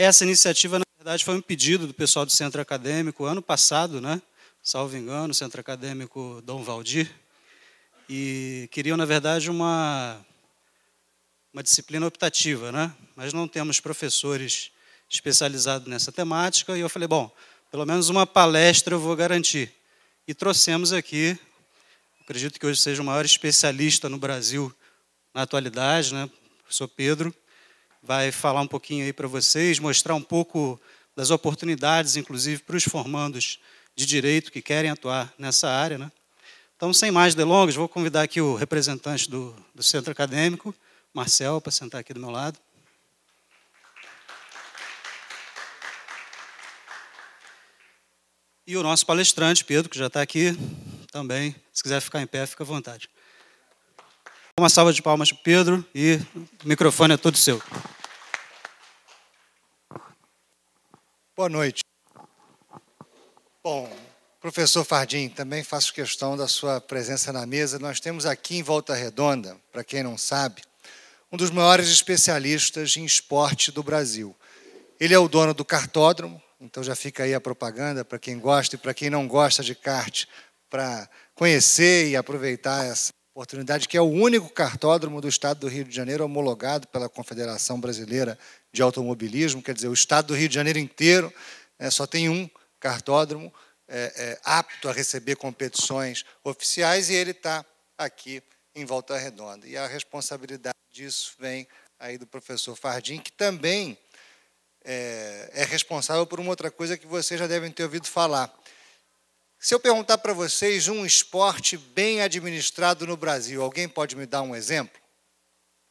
Essa iniciativa, na verdade, foi um pedido do pessoal do Centro Acadêmico, ano passado, né? Salvo engano, o Centro Acadêmico Dom Valdir, e queriam, na verdade, uma disciplina optativa, né? Mas não temos professores especializados nessa temática, e eu falei, bom, pelo menos uma palestra eu vou garantir. E trouxemos aqui, acredito que hoje seja o maior especialista no Brasil na atualidade, né? O professor Pedro, vai falar um pouquinho aí para vocês, mostrar um pouco das oportunidades, inclusive para os formandos de direito que querem atuar nessa área, né? Então, sem mais delongas, vou convidar aqui o representante do Centro Acadêmico, Marcel, para sentar aqui do meu lado. E o nosso palestrante, Pedro, que já está aqui também. Se quiser ficar em pé, fica à vontade. Uma salva de palmas para o Pedro e o microfone é todo seu. Boa noite. Bom, professor Fardim, também faço questão da sua presença na mesa. Nós temos aqui em Volta Redonda, para quem não sabe, um dos maiores especialistas em esporte do Brasil. Ele é o dono do kartódromo, então já fica aí a propaganda para quem gosta e para quem não gosta de kart, para conhecer e aproveitar essa oportunidade, que é o único kartódromo do estado do Rio de Janeiro homologado pela Confederação Brasileira de Automobilismo, quer dizer, o estado do Rio de Janeiro inteiro só tem um kartódromo apto a receber competições oficiais, e ele está aqui em Volta Redonda. E a responsabilidade disso vem aí do professor Fardim, que também é responsável por uma outra coisa que vocês já devem ter ouvido falar. Se eu perguntar para vocês um esporte bem administrado no Brasil, alguém pode me dar um exemplo?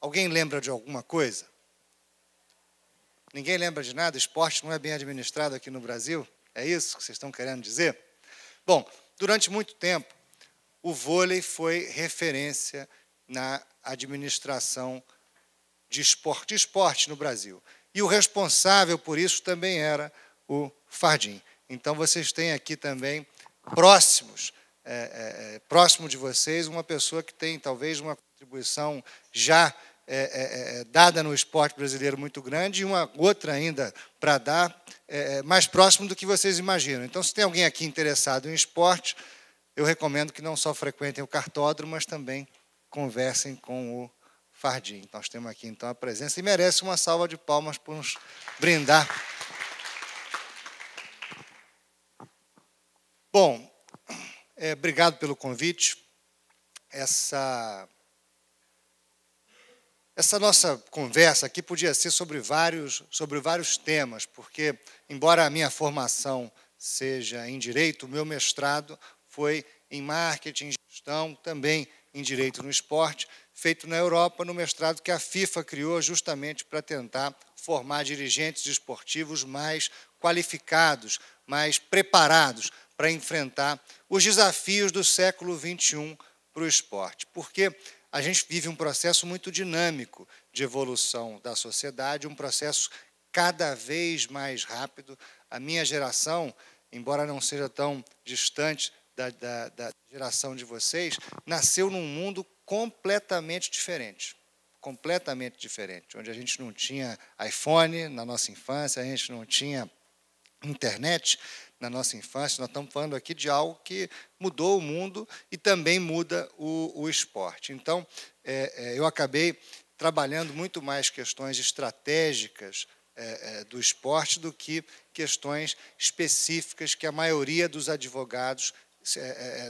Alguém lembra de alguma coisa? Ninguém lembra de nada? O esporte não é bem administrado aqui no Brasil? É isso que vocês estão querendo dizer? Bom, durante muito tempo, o vôlei foi referência na administração de esporte no Brasil. E o responsável por isso também era o Fardim. Então, vocês têm aqui também, próximo de vocês, uma pessoa que tem talvez uma contribuição já dada no esporte brasileiro muito grande, e uma outra ainda para dar, mais próximo do que vocês imaginam. Então, se tem alguém aqui interessado em esporte, eu recomendo que não só frequentem o kartódromo, mas também conversem com o Fardim. Nós temos aqui, então, a presença, e merece uma salva de palmas por nos brindar. Bom, obrigado pelo convite. Essa nossa conversa aqui podia ser sobre vários temas, porque, embora a minha formação seja em Direito, o meu mestrado foi em Marketing, Gestão, também em Direito no Esporte, feito na Europa, no mestrado que a FIFA criou justamente para tentar formar dirigentes esportivos mais qualificados, mais preparados para enfrentar os desafios do século XXI para o esporte. Porque a gente vive um processo muito dinâmico de evolução da sociedade, um processo cada vez mais rápido. A minha geração, embora não seja tão distante da geração de vocês, nasceu num mundo completamente diferente, onde a gente não tinha iPhone na nossa infância, a gente não tinha internet na nossa infância. Nós estamos falando aqui de algo que mudou o mundo e também muda o esporte. Então, eu acabei trabalhando muito mais questões estratégicas do esporte do que questões específicas que a maioria dos advogados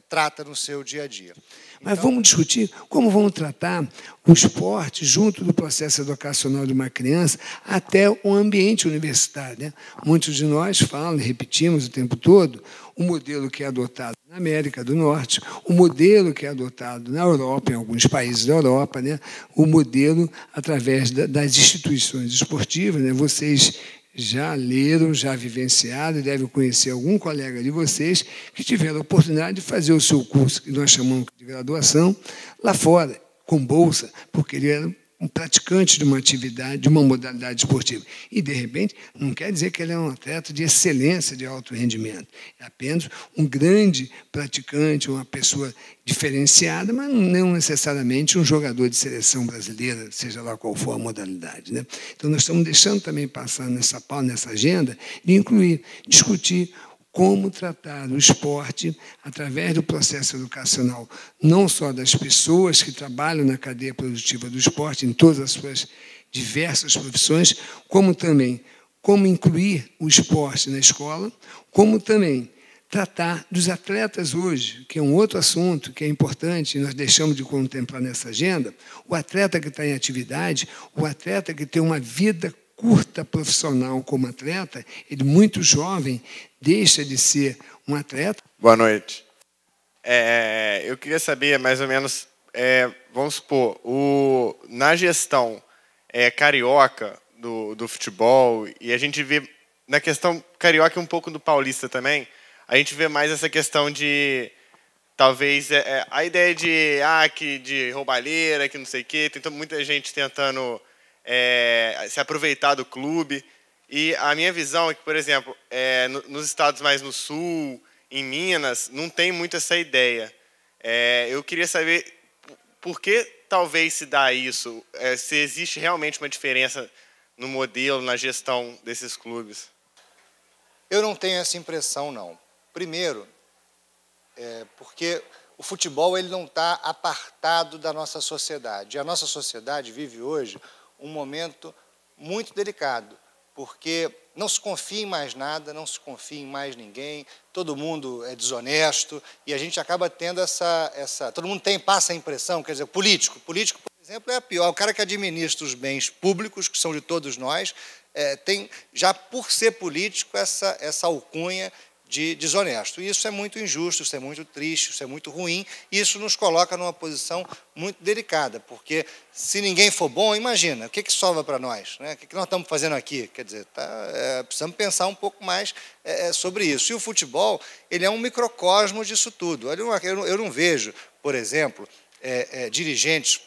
trata no seu dia a dia. Mas vamos discutir como vamos tratar o esporte junto do processo educacional de uma criança até o ambiente universitário, né? Muitos de nós falam e repetimos o tempo todo o modelo que é adotado na América do Norte, o modelo que é adotado na Europa, em alguns países da Europa, né? O modelo através das instituições esportivas, né? Vocês já leram, já vivenciaram, e devem conhecer algum colega de vocês que tiveram a oportunidade de fazer o seu curso, que nós chamamos de graduação, lá fora, com bolsa, porque ele era um praticante de uma atividade, de uma modalidade esportiva. E, de repente, não quer dizer que ele é um atleta de excelência, de alto rendimento. É apenas um grande praticante, uma pessoa diferenciada, mas não necessariamente um jogador de seleção brasileira, seja lá qual for a modalidade, né? Então, nós estamos deixando também passar nessa agenda de incluir, discutir como tratar o esporte através do processo educacional, não só das pessoas que trabalham na cadeia produtiva do esporte, em todas as suas diversas profissões, como também como incluir o esporte na escola, como também tratar dos atletas hoje, que é um outro assunto que é importante, e nós deixamos de contemplar nessa agenda, o atleta que está em atividade, o atleta que tem uma vida curta profissional como atleta, ele muito jovem, deixa de ser um atleta. Boa noite. Eu queria saber, mais ou menos, vamos supor, na gestão carioca do futebol, e a gente vê, na questão carioca e um pouco do paulista também, a gente vê mais essa questão de, talvez, a ideia de roubalheira, que não sei o quê, tem muita gente tentando se aproveitar do clube. E a minha visão é que, por exemplo, nos estados mais no sul, em Minas, não tem muito essa ideia. Eu queria saber por que talvez se dá isso, se existe realmente uma diferença no modelo, na gestão desses clubes. Eu não tenho essa impressão, não. Primeiro, porque o futebol ele não está apartado da nossa sociedade. E a nossa sociedade vive hoje um momento muito delicado, porque não se confia em mais nada, não se confia em mais ninguém, todo mundo é desonesto, e a gente acaba tendo todo mundo passa a impressão, quer dizer, político, por exemplo, é a pior, o cara que administra os bens públicos, que são de todos nós, tem, já por ser político, essa alcunha de desonesto. E isso é muito injusto, isso é muito triste, isso é muito ruim, e isso nos coloca numa posição muito delicada, porque se ninguém for bom, imagina, o que sobra para nós? Né? O que nós estamos fazendo aqui? Quer dizer, precisamos pensar um pouco mais sobre isso. E o futebol, ele é um microcosmo disso tudo. Eu não vejo, por exemplo, dirigentes,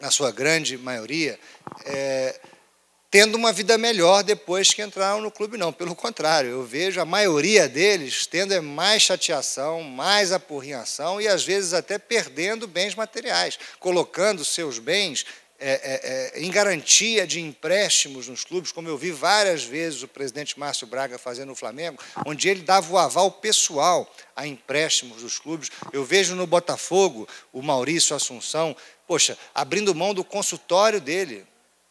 na sua grande maioria, tendo uma vida melhor depois que entraram no clube, não. Pelo contrário, eu vejo a maioria deles tendo mais chateação, mais apurrinhação e, às vezes, até perdendo bens materiais, colocando seus bens em garantia de empréstimos nos clubes, como eu vi várias vezes o presidente Márcio Braga fazendo no Flamengo, onde ele dava o aval pessoal a empréstimos dos clubes. Eu vejo no Botafogo o Maurício Assunção, poxa, abrindo mão do consultório dele,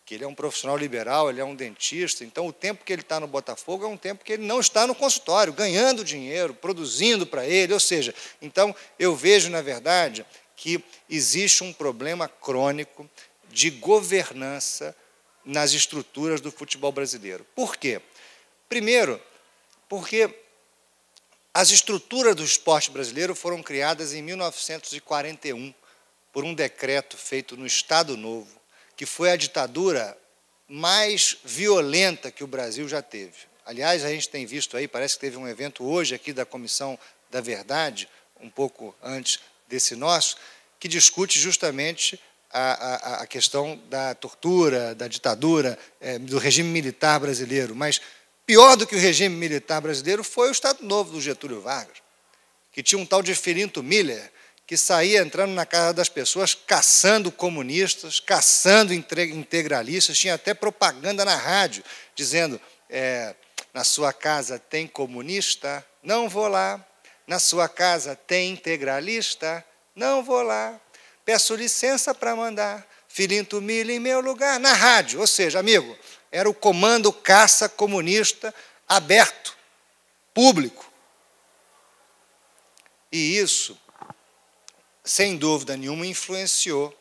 que ele é um profissional liberal, ele é um dentista, então o tempo que ele está no Botafogo é um tempo que ele não está no consultório, ganhando dinheiro, produzindo para ele, ou seja, então eu vejo, na verdade, que existe um problema crônico de governança nas estruturas do futebol brasileiro. Por quê? Primeiro, porque as estruturas do esporte brasileiro foram criadas em 1941 por um decreto feito no Estado Novo, que foi a ditadura mais violenta que o Brasil já teve. Aliás, a gente tem visto aí, parece que teve um evento hoje aqui da Comissão da Verdade, um pouco antes desse nosso, que discute justamente a questão da tortura, da ditadura, do regime militar brasileiro. Mas pior do que o regime militar brasileiro foi o Estado Novo do Getúlio Vargas, que tinha um tal de Filinto Miller, que saía entrando na casa das pessoas, caçando comunistas, caçando integralistas, tinha até propaganda na rádio, dizendo, na sua casa tem comunista? Não vou lá. Na sua casa tem integralista? Não vou lá. Peço licença para mandar Filinto Miller em meu lugar, na rádio. Ou seja, amigo, era o comando caça comunista aberto, público. E isso, sem dúvida nenhuma, influenciou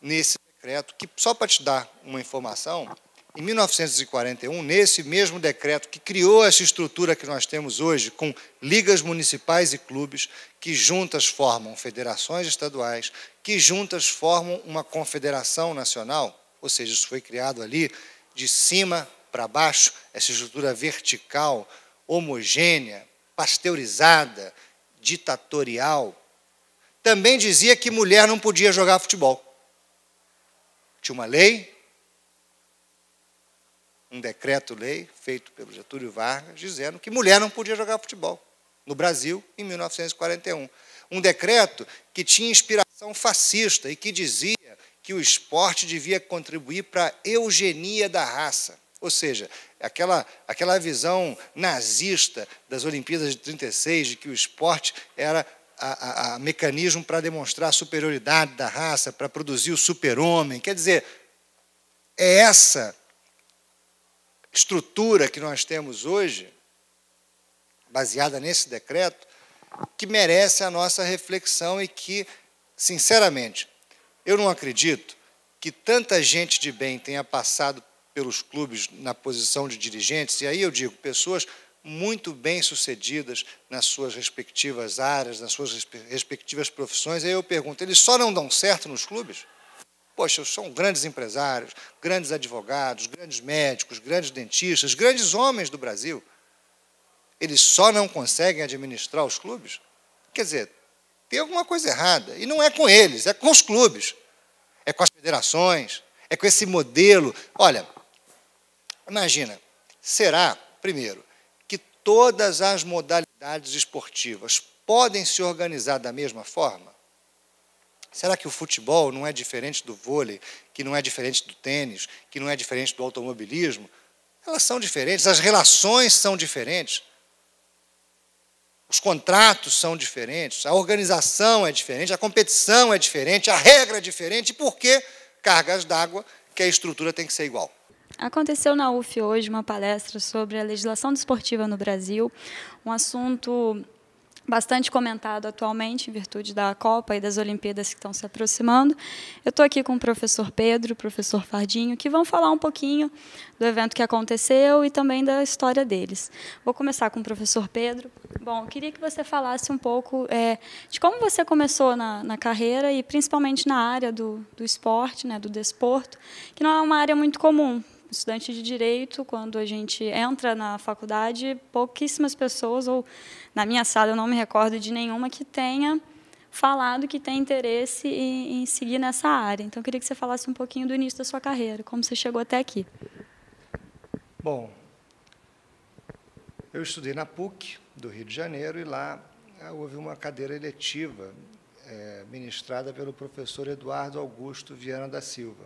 nesse decreto, que, só para te dar uma informação, em 1941, nesse mesmo decreto que criou essa estrutura que nós temos hoje, com ligas municipais e clubes, que juntas formam federações estaduais, que juntas formam uma confederação nacional, ou seja, isso foi criado ali de cima para baixo, essa estrutura vertical, homogênea, pasteurizada, ditatorial, também dizia que mulher não podia jogar futebol. existe uma lei, um decreto-lei feito pelo Getúlio Vargas, dizendo que mulher não podia jogar futebol no Brasil em 1941. Um decreto que tinha inspiração fascista e que dizia que o esporte devia contribuir para a eugenia da raça. Ou seja, aquela visão nazista das Olimpíadas de 36, de que o esporte era a mecanismo para demonstrar a superioridade da raça, para produzir o super-homem. Quer dizer, é essa estrutura que nós temos hoje, baseada nesse decreto, que merece a nossa reflexão e que, sinceramente, eu não acredito que tanta gente de bem tenha passado pelos clubes na posição de dirigentes, e aí eu digo, pessoas muito bem-sucedidas nas suas respectivas áreas, nas suas respectivas profissões, aí eu pergunto, eles só não dão certo nos clubes? Poxa, são grandes empresários, grandes advogados, grandes médicos, grandes dentistas, grandes homens do Brasil. Eles só não conseguem administrar os clubes? Quer dizer, tem alguma coisa errada. E não é com eles, é com os clubes. É com as federações, é com esse modelo. Olha, imagina, será, primeiro, que todas as modalidades esportivas podem se organizar da mesma forma? Será que o futebol não é diferente do vôlei, que não é diferente do tênis, que não é diferente do automobilismo? Elas são diferentes, as relações são diferentes, os contratos são diferentes, a organização é diferente, a competição é diferente, a regra é diferente. E por que cargas d'água que a estrutura tem que ser igual? Aconteceu na UF hoje uma palestra sobre a legislação desportiva no Brasil, um assunto bastante comentado atualmente em virtude da Copa e das Olimpíadas que estão se aproximando. Eu estou aqui com o professor Pedro, o professor Fardinho, que vão falar um pouquinho do evento que aconteceu e também da história deles. Vou começar com o professor Pedro. Bom, eu queria que você falasse um pouco de como você começou na carreira e principalmente na área do esporte, né, do desporto, que não é uma área muito comum. Estudante de Direito, quando a gente entra na faculdade, pouquíssimas pessoas, ou na minha sala eu não me recordo de nenhuma que tenha falado que tem interesse em seguir nessa área. Então, eu queria que você falasse um pouquinho do início da sua carreira, como você chegou até aqui. Bom, eu estudei na PUC, do Rio de Janeiro, e lá houve uma cadeira eletiva ministrada pelo professor Eduardo Augusto Viana da Silva,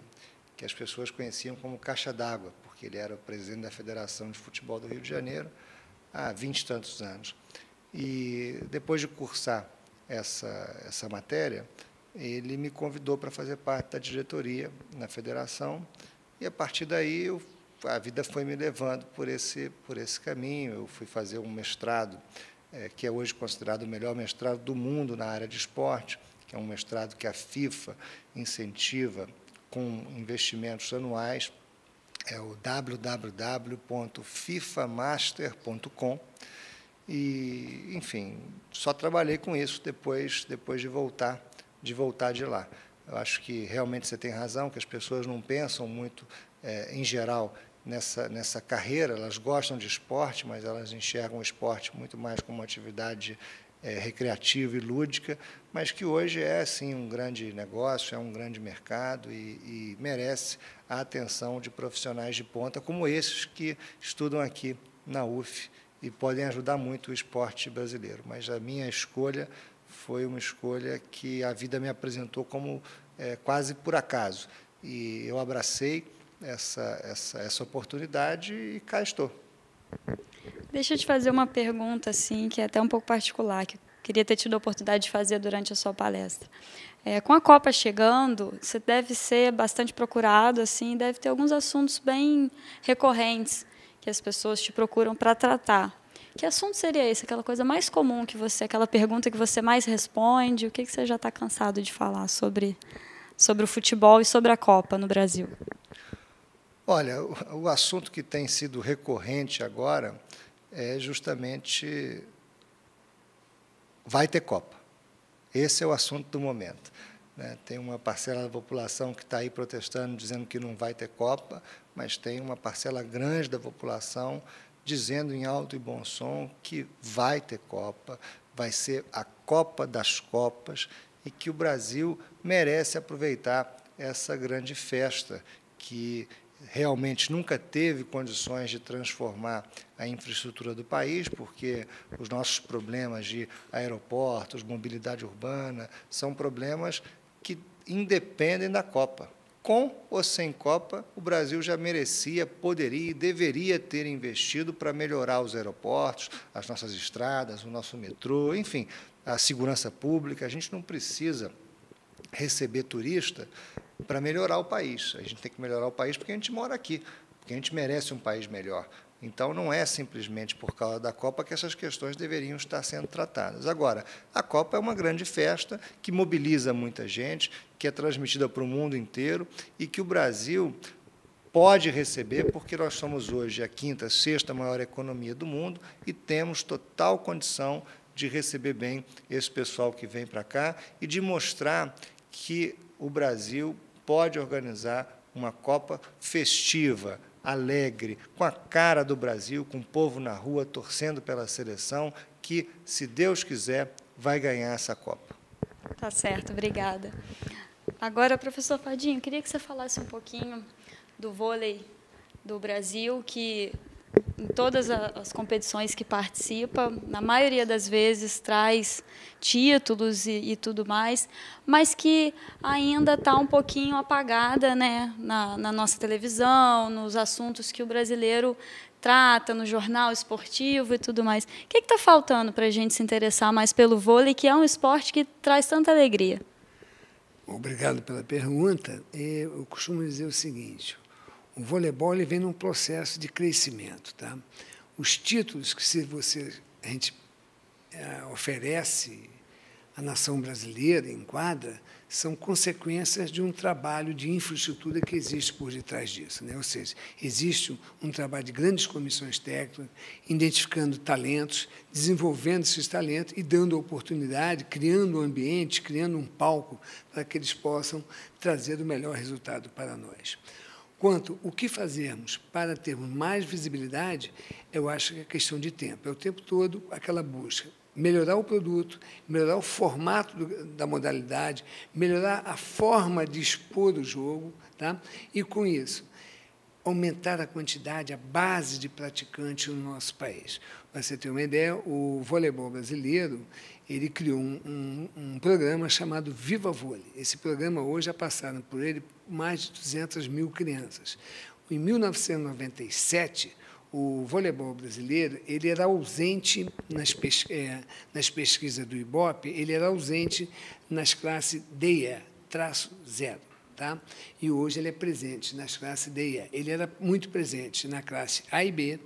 que as pessoas conheciam como Caixa d'Água, porque ele era o presidente da Federação de Futebol do Rio de Janeiro há 20 e tantos anos. E, depois de cursar essa matéria, ele me convidou para fazer parte da diretoria na federação, e, a partir daí, a vida foi me levando por esse caminho. Eu fui fazer um mestrado, que é hoje considerado o melhor mestrado do mundo na área de esporte, que é um mestrado que a FIFA incentiva com investimentos anuais, é o www.fifamaster.com, e, enfim, só trabalhei com isso depois de voltar de lá. Eu acho que realmente você tem razão, que as pessoas não pensam muito, em geral, nessa carreira. Elas gostam de esporte, mas elas enxergam o esporte muito mais como uma atividade recreativa e lúdica, mas que hoje é, sim, um grande negócio, é um grande mercado e merece a atenção de profissionais de ponta, como esses que estudam aqui na UF e podem ajudar muito o esporte brasileiro. Mas a minha escolha foi uma escolha que a vida me apresentou como quase por acaso. E eu abracei essa oportunidade e cá estou. Deixa eu te fazer uma pergunta, assim, que é até um pouco particular, que eu queria ter tido a oportunidade de fazer durante a sua palestra. Com a Copa chegando, você deve ser bastante procurado, assim, deve ter alguns assuntos bem recorrentes que as pessoas te procuram para tratar. Que assunto seria esse? Aquela coisa mais comum que você, aquela pergunta que você mais responde? O que você já está cansado de falar sobre o futebol e sobre a Copa no Brasil? Olha, o assunto que tem sido recorrente agora é justamente vai ter Copa. Esse é o assunto do momento, né? Tem uma parcela da população que está aí protestando, dizendo que não vai ter Copa, mas tem uma parcela grande da população dizendo em alto e bom som que vai ter Copa, vai ser a Copa das Copas e que o Brasil merece aproveitar essa grande festa que realmente nunca teve condições de transformar a infraestrutura do país, porque os nossos problemas de aeroportos, mobilidade urbana, são problemas que independem da Copa. Com ou sem Copa, o Brasil já merecia, poderia e deveria ter investido para melhorar os aeroportos, as nossas estradas, o nosso metrô, enfim, a segurança pública. A gente não precisa receber turista para melhorar o país. A gente tem que melhorar o país porque a gente mora aqui, porque a gente merece um país melhor. Então, não é simplesmente por causa da Copa que essas questões deveriam estar sendo tratadas. Agora, a Copa é uma grande festa que mobiliza muita gente, que é transmitida para o mundo inteiro e que o Brasil pode receber, porque nós somos hoje a quinta, sexta maior economia do mundo e temos total condição de receber bem esse pessoal que vem para cá e de mostrar que o Brasil pode organizar uma Copa festiva, alegre, com a cara do Brasil, com o povo na rua torcendo pela seleção, que, se Deus quiser, vai ganhar essa Copa. Tá certo, obrigada. Agora, professor Fardinho, queria que você falasse um pouquinho do vôlei do Brasil, que em todas as competições que participa, na maioria das vezes traz títulos e tudo mais, mas que ainda está um pouquinho apagada, né, na nossa televisão, nos assuntos que o brasileiro trata, no jornal esportivo e tudo mais. O que está faltando para a gente se interessar mais pelo vôlei, que é um esporte que traz tanta alegria? Obrigado pela pergunta. Eu costumo dizer o seguinte: o voleibol ele vem num processo de crescimento, tá? Os títulos que a gente oferece à nação brasileira em quadra são consequências de um trabalho de infraestrutura que existe por detrás disso, né? Ou seja, existe um trabalho de grandes comissões técnicas, identificando talentos, desenvolvendo esses talentos e dando oportunidade, criando um ambiente, criando um palco para que eles possam trazer o melhor resultado para nós. Quanto o que fazermos para termos mais visibilidade, eu acho que é questão de tempo. É o tempo todo aquela busca. Melhorar o produto, melhorar o formato da modalidade, melhorar a forma de expor o jogo, tá? E, com isso, aumentar a quantidade, a base de praticantes no nosso país. Para você ter uma ideia, o voleibol brasileiro ele criou um programa chamado Viva Vôlei. Esse programa, hoje, já passaram por ele mais de 200 mil crianças. Em 1997, o voleibol brasileiro ele era ausente nas pesquisas do IBOP, ele era ausente nas classes DE-0. Tá? E hoje ele é presente nas classes D e E. Ele era muito presente na classe A e B,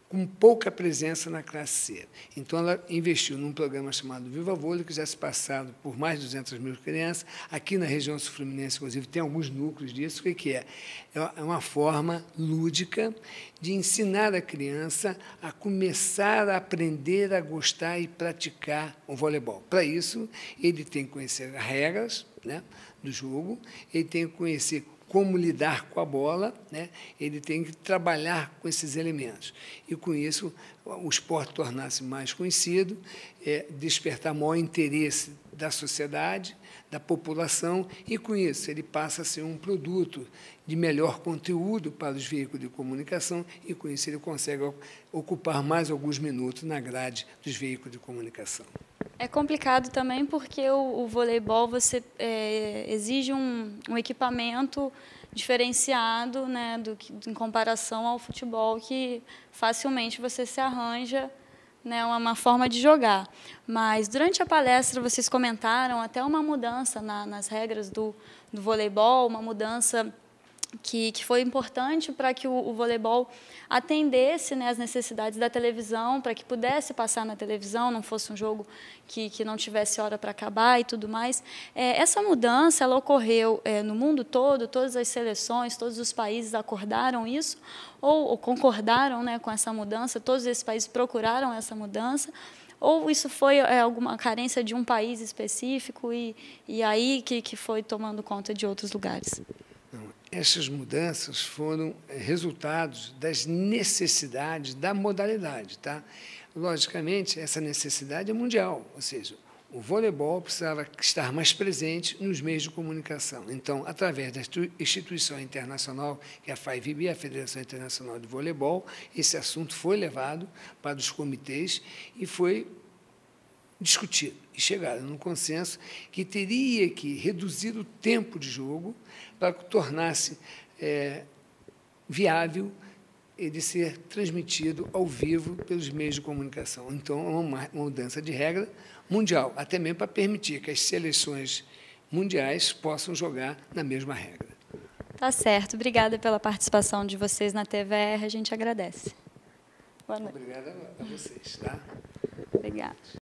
com pouca presença na classe C. Então, ela investiu num programa chamado Viva Vôlei, que já se passaram por mais de 200 mil crianças. Aqui na região sul-fluminense, inclusive, tem alguns núcleos disso. O que é? É uma forma lúdica de ensinar a criança a começar a aprender a gostar e praticar o voleibol. Para isso, ele tem que conhecer as regras, né, do jogo, ele tem que conhecer como lidar com a bola, né? Ele tem que trabalhar com esses elementos. E, com isso, o esporte tornar-se mais conhecido, despertar maior interesse da sociedade, da população, e, com isso, ele passa a ser um produto de melhor conteúdo para os veículos de comunicação e, com isso, ele consegue ocupar mais alguns minutos na grade dos veículos de comunicação. É complicado também porque o voleibol exige um equipamento diferenciado, né, em comparação ao futebol, que facilmente você se arranja, né, uma forma de jogar. Mas, durante a palestra, vocês comentaram até uma mudança nas regras do voleibol, uma mudança que foi importante para que o voleibol atendesse, né, as necessidades da televisão, para que pudesse passar na televisão, não fosse um jogo que não tivesse hora para acabar e tudo mais. Essa mudança ela ocorreu no mundo todo, todas as seleções, todos os países acordaram isso, ou concordaram, né, com essa mudança, todos esses países procuraram essa mudança, ou isso foi alguma carência de um país específico e aí que foi tomando conta de outros lugares? Essas mudanças foram resultados das necessidades da modalidade, tá? Logicamente, essa necessidade é mundial, ou seja, o voleibol precisava estar mais presente nos meios de comunicação. Então, através da instituição internacional, que é a FIVB, a Federação Internacional de Voleibol, esse assunto foi levado para os comitês e foi discutido e chegaram num consenso que teria que reduzir o tempo de jogo para que tornasse viável ele ser transmitido ao vivo pelos meios de comunicação. Então, é uma mudança de regra mundial, até mesmo para permitir que as seleções mundiais possam jogar na mesma regra. Tá certo. Obrigada pela participação de vocês na TVR. A gente agradece. Boa noite. Obrigado a vocês. Tá? Obrigada.